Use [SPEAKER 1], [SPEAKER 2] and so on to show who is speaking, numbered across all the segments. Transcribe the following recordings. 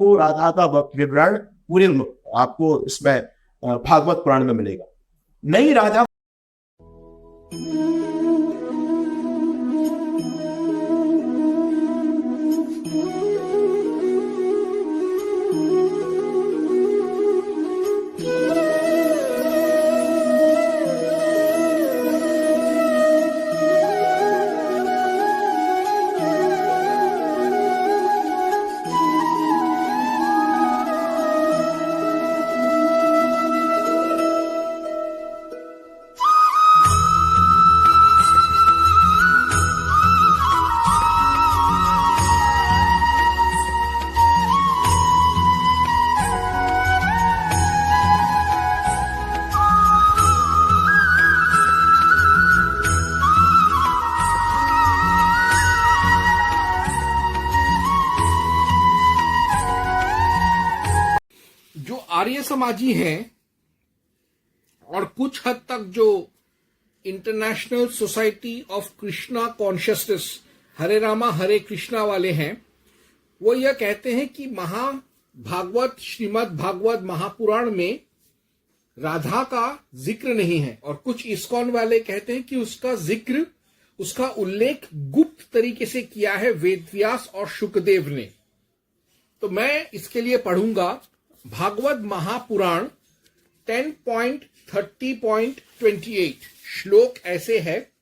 [SPEAKER 1] को राधा का विवरण पूरे आपको इसमें भागवत पुराण में मिलेगा। नई राधा
[SPEAKER 2] जो आर्य समाजी हैं और कुछ हद तक जो International Society of Krishna consciousness Hare Rama Hare Krishna वाले हैं, वो यह कहते हैं कि महाभागवत श्रीमद् भागवत महापुराण में राधा का जिक्र नहीं है, और कुछ इस्कॉन वाले कहते हैं कि उसका जिक्र, उसका उल्लेख गुप्त तरीके से किया है वेदव्यास और शुकदेव ने। तो मैं इसके लिए पढ़ूंगा भागवत महापुराण 10.30.28। श्लोक ऐसे है,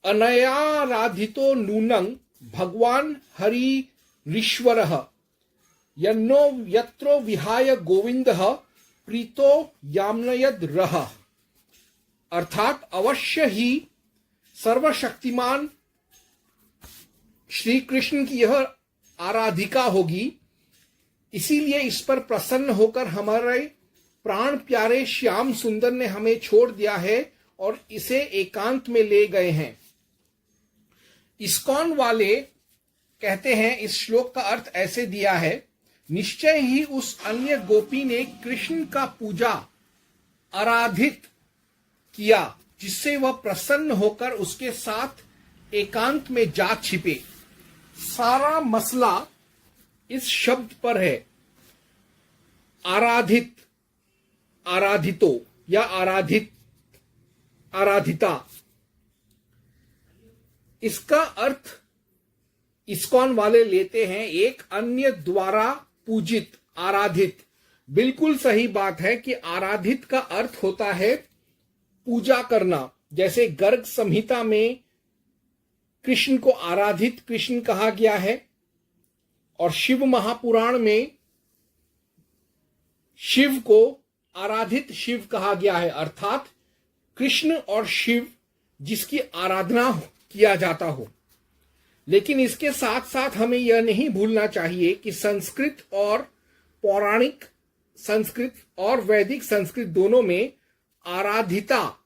[SPEAKER 2] अनयाराधितो नूनं भगवान हरि ऋश्वरः यन्नो यत्रो विहाय गोविंदः प्रीतो याम्नयद रह। अर्थात अवश्य ही सर्वशक्तिमान श्री कृष्ण की यह आराधिका होगी, इसीलिए इस पर प्रसन्न होकर हमारे प्राण प्यारे श्याम सुंदर ने हमें छोड़ दिया है और इसे एकांत में ले गए हैं। इस्कॉन वाले कहते हैं इस श्लोक का अर्थ ऐसे दिया है, निश्चय ही उस अन्य गोपी ने कृष्ण का पूजा आराधित किया जिससे वह प्रसन्न होकर उसके साथ एकांत में जा छिपे। सारा मसला इस शब्द पर है, आराधित, आराधितो या आराधित, आराधिता। इसका अर्थ इस्कॉन वाले लेते हैं एक अन्य द्वारा पूजित, आराधित। बिल्कुल सही बात है कि आराधित का अर्थ होता है पूजा करना। जैसे गर्ग संहिता में कृष्ण को आराधित कृष्ण कहा गया है, और शिव महापुराण में शिव को आराधित शिव कहा गया है, अर्थात कृष्ण और शिव जिसकी आराधना किया जाता हो। लेकिन इसके साथ साथ हमें यह नहीं भूलना चाहिए कि संस्कृत और पौराणिक संस्कृत और वैदिक संस्कृत दोनों में आराधिता,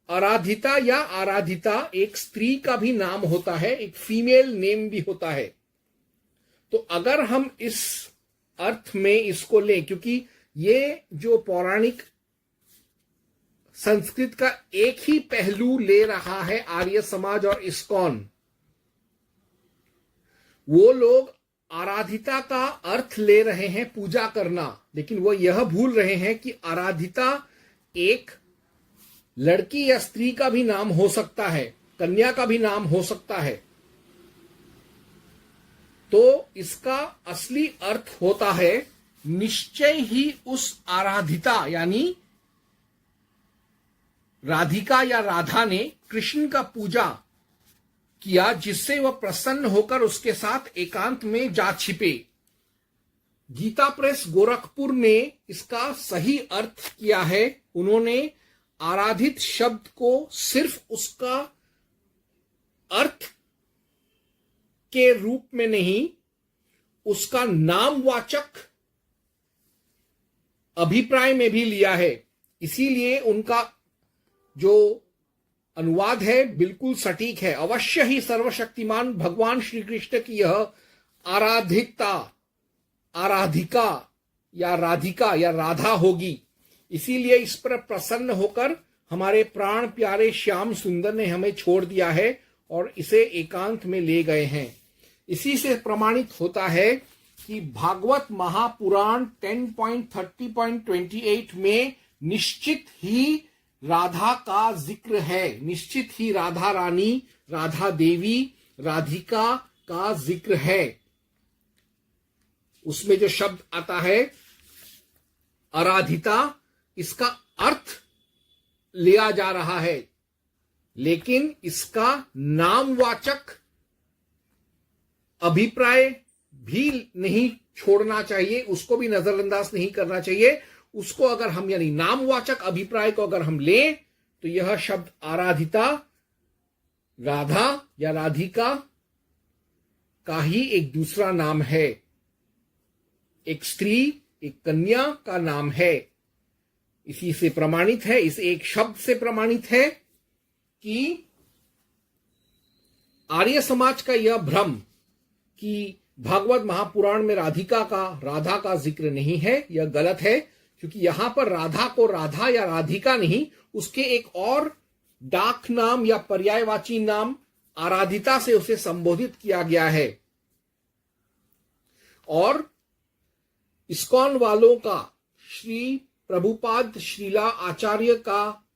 [SPEAKER 2] आराधिता या आराधिता एक स्त्री का भी नाम होता है, एक फीमेल नेम भी होता है। तो अगर हम इस अर्थ में इसको लें, क्योंकि ये जो पौराणिक संस्कृत का एक ही पहलू ले रहा है आर्य समाज और इस्कॉन, वो लोग आराधिता का अर्थ ले रहे हैं पूजा करना, लेकिन वो यह भूल रहे हैं कि आराधिता एक लड़की या स्त्री का भी नाम हो सकता है, कन्या का भी नाम हो सकता है। तो इसका असली अर्थ होता है निश्चय ही उस आराधिता यानी राधिका या राधा ने कृष्ण का पूजा किया जिससे वह प्रसन्न होकर उसके साथ एकांत में जा छिपे। गीता प्रेस गोरखपुर ने इसका सही अर्थ किया है। उन्होंने आराधित शब्द को सिर्फ उसका अर्थ के रूप में नहीं, उसका नामवाचक अभिप्राय में भी लिया है। इसीलिए उनका जो अनुवाद है बिल्कुल सटीक है। अवश्य ही सर्वशक्तिमान भगवान श्री कृष्ण की यह आराधिकता, आराधिका या राधिका या राधा होगी। इसीलिए इस पर प्रसन्न होकर हमारे प्राण प्यारे श्याम सुंदर ने हमें छोड़ दिया है और इसे एकांत में ले गए हैं। इसी से प्रमाणित होता है कि भागवत महापुराण 10.30.28 में निश्चित ही राधा का जिक्र है, निश्चित ही राधा रानी, राधा देवी, राधिका का जिक्र है। उसमें जो शब्द आता है आराधिता, इसका अर्थ लिया जा रहा है, लेकिन इसका नामवाचक अभिप्राय भी नहीं छोड़ना चाहिए, उसको भी नजरअंदाज नहीं करना चाहिए। उसको अगर हम यानी नामवाचक अभिप्राय को अगर हम लें तो यह शब्द आराधिता राधा या राधिका का ही एक दूसरा नाम है, एक स्त्री, एक कन्या का नाम है। इसी से प्रमाणित है, इस एक शब्द से प्रमाणित है कि आर्य समाज का यह भ्रम कि भागवत महापुराण में राधा का जिक्र नहीं है, यह गलत है, क्योंकि यहां पर राधा को राधा या राधिका नहीं, उसके एक और डाक नाम या पर्यायवाची नाम आराधिता से उसे संबोधित किया गया है। और इस्कॉन वालों का, श्री प्रभुपाद श्रीला आचार्य का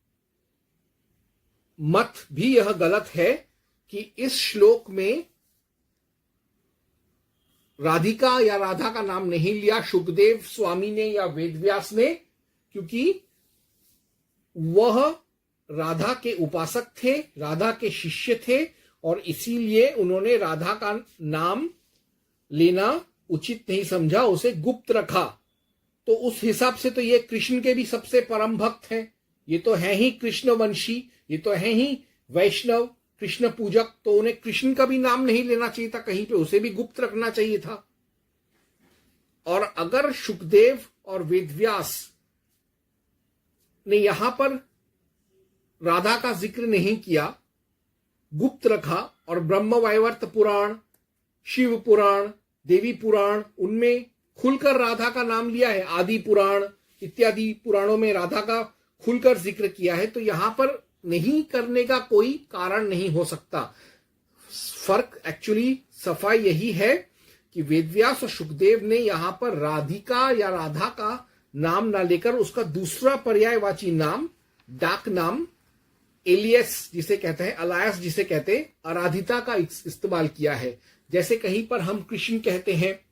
[SPEAKER 2] मत भी यह गलत है कि इस श्लोक में राधिका या राधा का नाम नहीं लिया शुकदेव स्वामी ने या वेदव्यास ने, क्योंकि वह राधा के उपासक थे, राधा के शिष्य थे, और इसीलिए उन्होंने राधा का नाम लेना उचित नहीं समझा, उसे गुप्त रखा। तो उस हिसाब से तो ये कृष्ण के भी सबसे परम भक्त हैं, ये तो है ही कृष्णवंशी, ये तो है ही वैष्णव कृष्ण पूजक, तो उन्हें कृष्ण का भी नाम नहीं लेना चाहिए था कहीं पे, उसे भी गुप्त रखना चाहिए था। और अगर शुकदेव और वेदव्यास ने यहां पर राधा का जिक्र नहीं किया, गुप्त रखा, और ब्रह्मवैवर्त पुराण, शिव पुराण, देवी पुराण, उनमें खुलकर राधा का नाम लिया है, आदि पुराण इत्यादि पुराणों में राधा का खुलकर जिक्र किया है, तो यहां पर नहीं करने का कोई कारण नहीं हो सकता। फर्क एक्चुअली सफाई यही है कि वेदव्यास और शुकदेव ने यहां पर राधिका या राधा का नाम ना लेकर उसका दूसरा पर्यायवाची नाम, डाक नाम, एलियस जिसे कहते हैं, अलायस जिसे कहते हैं, आराधिता का इस्तेमाल किया है। जैसे कहीं पर हम कृष्ण कहते हैं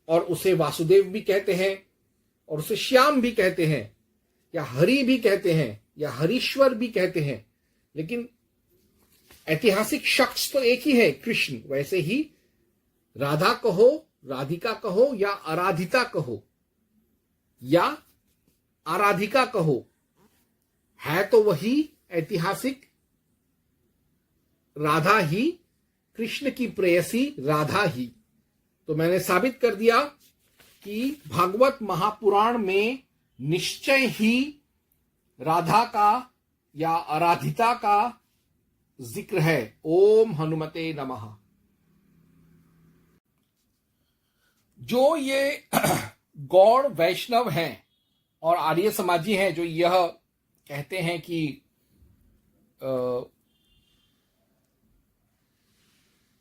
[SPEAKER 2] और उसे वासुदेव भी कहते हैं और उसे श्याम भी कहते हैं, या हरि भी कहते हैं, या हरीश्वर भी कहते हैं, लेकिन ऐतिहासिक शख्स तो एक ही है कृष्ण। वैसे ही राधा कहो, राधिका कहो, या आराधिता कहो, या आराधिका कहो, है तो वही ऐतिहासिक राधा ही, कृष्ण की प्रेयसी राधा ही। तो मैंने साबित कर दिया कि भागवत महापुराण में निश्चय ही राधा का या आराधिता का जिक्र है। ओम हनुमते नमः। जो ये गौड़ वैष्णव हैं और आर्य समाजी हैं जो यह कहते हैं कि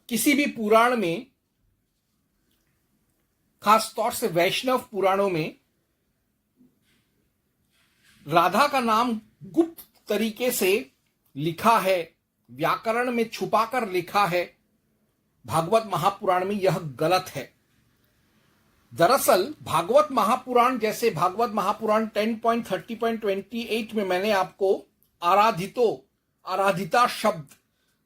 [SPEAKER 2] किसी भी पुराण में, खास तौर से वैष्णव पुराणों में, राधा का नाम गुप्त तरीके से लिखा है, व्याकरण में छुपाकर लिखा है, भागवत महापुराण में यह गलत है। दरअसल भागवत महापुराण, जैसे भागवत महापुराण 10.30.28 में मैंने आपको आराधिता शब्द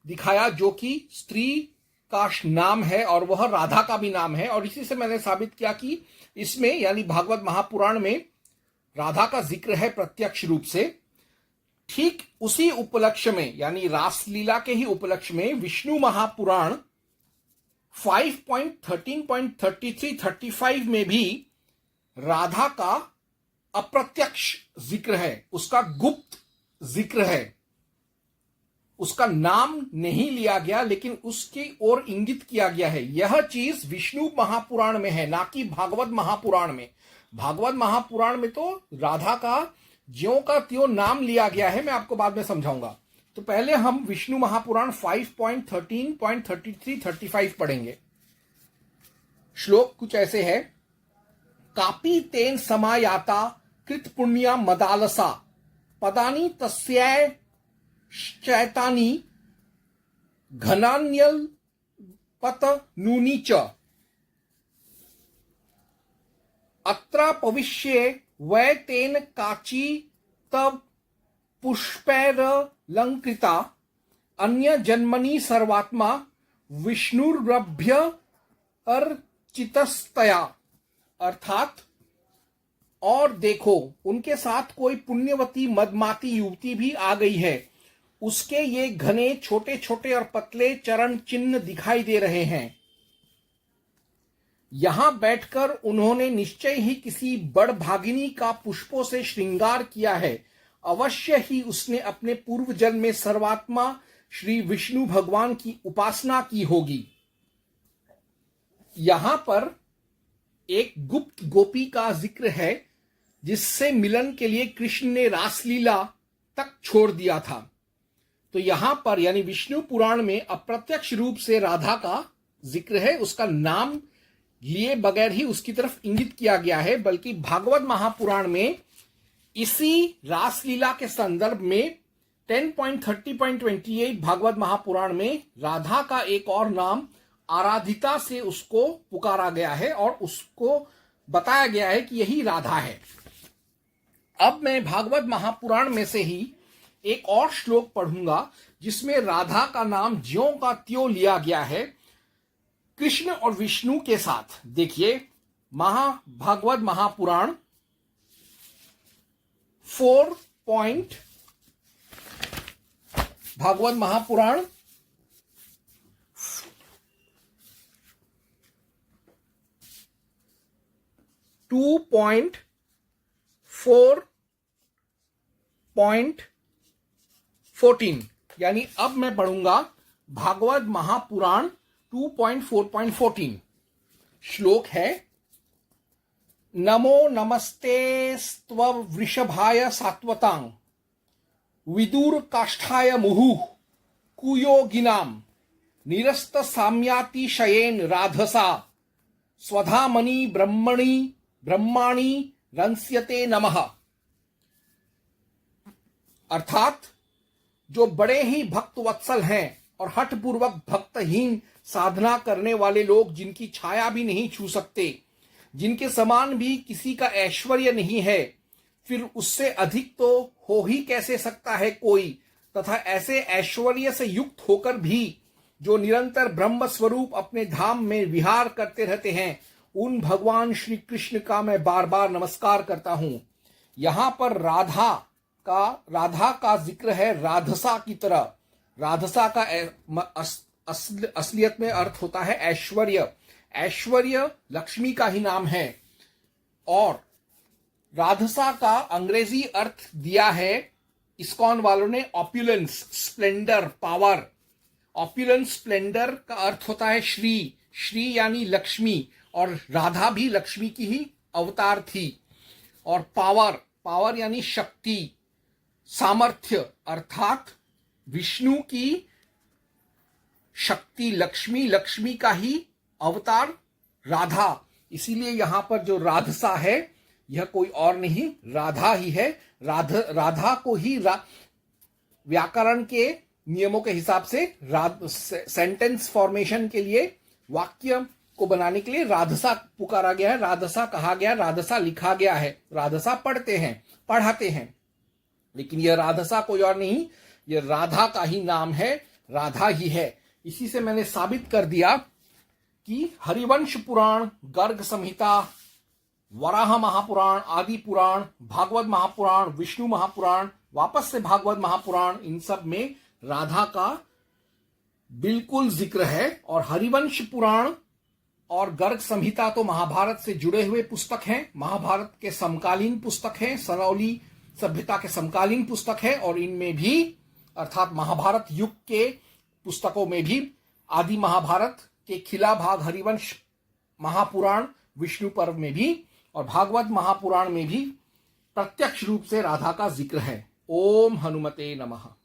[SPEAKER 2] दिखाया जो कि स्त्री का नाम है और वह राधा का भी नाम है, और इसी से मैंने साबित किया कि इसमें यानी भागवत महापुराण में राधा का जिक्र है प्रत्यक्ष रूप से। ठीक उसी उपलक्ष्य में यानी रासलीला के ही उपलक्ष्य में विष्णु महापुराण 5.13.33-35 में भी राधा का अप्रत्यक्ष जिक्र है, उसका गुप्त जिक्र है, उसका नाम नहीं लिया गया लेकिन उसकी ओर इंगित किया गया है। यह चीज विष्णु महापुराण में है, ना कि भागवत महापुराण में। भागवत महापुराण में तो राधा का ज्यों का त्यों नाम लिया गया है, मैं आपको बाद में समझाऊंगा। तो पहले हम विष्णु महापुराण 5.13.33-35 पढ़ेंगे। श्लोक कुछ ऐसे है, कापी तेन समायाता कृत पुण्या मदालसा पदानी तस्याय चैतानी घनान्यल पत नूनी च अत्र पविष्ये वै तेन काची तब पुष्पैर लंकृता अन्य जन्मनि सर्वात्मा विष्णुरभ्य अर्चितस्तया। अर्थात और देखो उनके साथ कोई पुण्यवती मदमाती युवती भी आ गई है, उसके ये घने छोटे छोटे और पतले चरण चिन्ह दिखाई दे रहे हैं। यहां बैठकर उन्होंने निश्चय ही किसी बड़ भागिनी का पुष्पों से श्रृंगार किया है। अवश्य ही उसने अपने पूर्व जन्म में सर्वात्मा श्री विष्णु भगवान की उपासना की होगी। यहां पर एक गुप्त गोपी का जिक्र है जिससे मिलन के लिए कृष्ण ने रासलीला तक छोड़ दिया था। तो यहां पर यानी विष्णु पुराण में अप्रत्यक्ष रूप से राधा का जिक्र है, उसका नाम लिए बगैर ही उसकी तरफ इंगित किया गया है, बल्कि भागवत महापुराण में इसी रासलीला के संदर्भ में 10.30.28 भागवत महापुराण में राधा का एक और नाम आराधिता से उसको पुकारा गया है और उसको बताया गया है कि यही राधा है। अब मैं भागवत महापुराण में से ही एक और श्लोक पढ़ूंगा जिसमें राधा का नाम ज्यों का त्यों लिया गया है कृष्ण और विष्णु के साथ। देखिए भागवत महापुराण 2.4.14 यानी अब मैं पढ़ूंगा भागवत महापुराण 2.4.14। श्लोक है, नमो नमस्ते स्त्व वृषभाय सात्वतां विदुर काष्ठाय मुहुः कुयोगिनाम निरस्त साम्यातिशयेन राधसा स्वधामणि ब्रह्माणि रंस्यते नमः। अर्थात जो बड़े ही भक्त वत्सल हैं और हठपूर्वक भक्तहीन साधना करने वाले लोग जिनकी छाया भी नहीं छू सकते, जिनके समान भी किसी का ऐश्वर्य नहीं है, फिर उससे अधिक तो हो ही कैसे सकता है कोई, तथा ऐसे ऐश्वर्य से युक्त होकर भी जो निरंतर ब्रह्म स्वरूप अपने धाम में विहार करते रहते हैं, उन भगवान श्री कृष्ण का मैं बार बार नमस्कार करता हूं। यहां पर राधा का जिक्र है राधसा की तरह। राधसा का असलियत में अर्थ होता है ऐश्वर्य। ऐश्वर्य लक्ष्मी का ही नाम है और राधसा का अंग्रेजी अर्थ दिया है इस्कॉन वालों ने opulence, Splendor, power. Opulence, Splendor का अर्थ होता है श्री। श्री यानी लक्ष्मी और राधा भी लक्ष्मी की ही अवतार थी। और पावर यानी शक्ति, सामर्थ्य, अर्थात विष्णु की शक्ति लक्ष्मी का ही अवतार राधा। इसीलिए यहां पर जो राधसा है यह कोई और नहीं राधा ही है। राधा को ही व्याकरण के नियमों के हिसाब से सेंटेंस फॉर्मेशन के लिए, वाक्य को बनाने के लिए राधसा पुकारा गया है, राधसा कहा गया, राधसा लिखा गया है। राधसा पढ़ाते हैं, लेकिन यह राधसा कोई और नहीं, यह राधा का ही नाम है, राधा ही है। इसी से मैंने साबित कर दिया कि हरिवंश पुराण, गर्ग संहिता, वराह महापुराण, आदि पुराण, भागवत महापुराण, विष्णु महापुराण, वापस से भागवत महापुराण, इन सब में राधा का बिल्कुल जिक्र है। और हरिवंश पुराण और गर्ग संहिता तो महाभारत से जुड़े हुए पुस्तक हैं, महाभारत के समकालीन पुस्तक हैं, सनौली सभ्यता के समकालीन पुस्तक है। और इनमें भी अर्थात महाभारत युग के पुस्तकों में भी आदि महाभारत के खिला भाग हरिवंश महापुराण, विष्णु पर्व में भी और भागवत महापुराण में भी प्रत्यक्ष रूप से राधा का जिक्र है। ओम हनुमते नमः।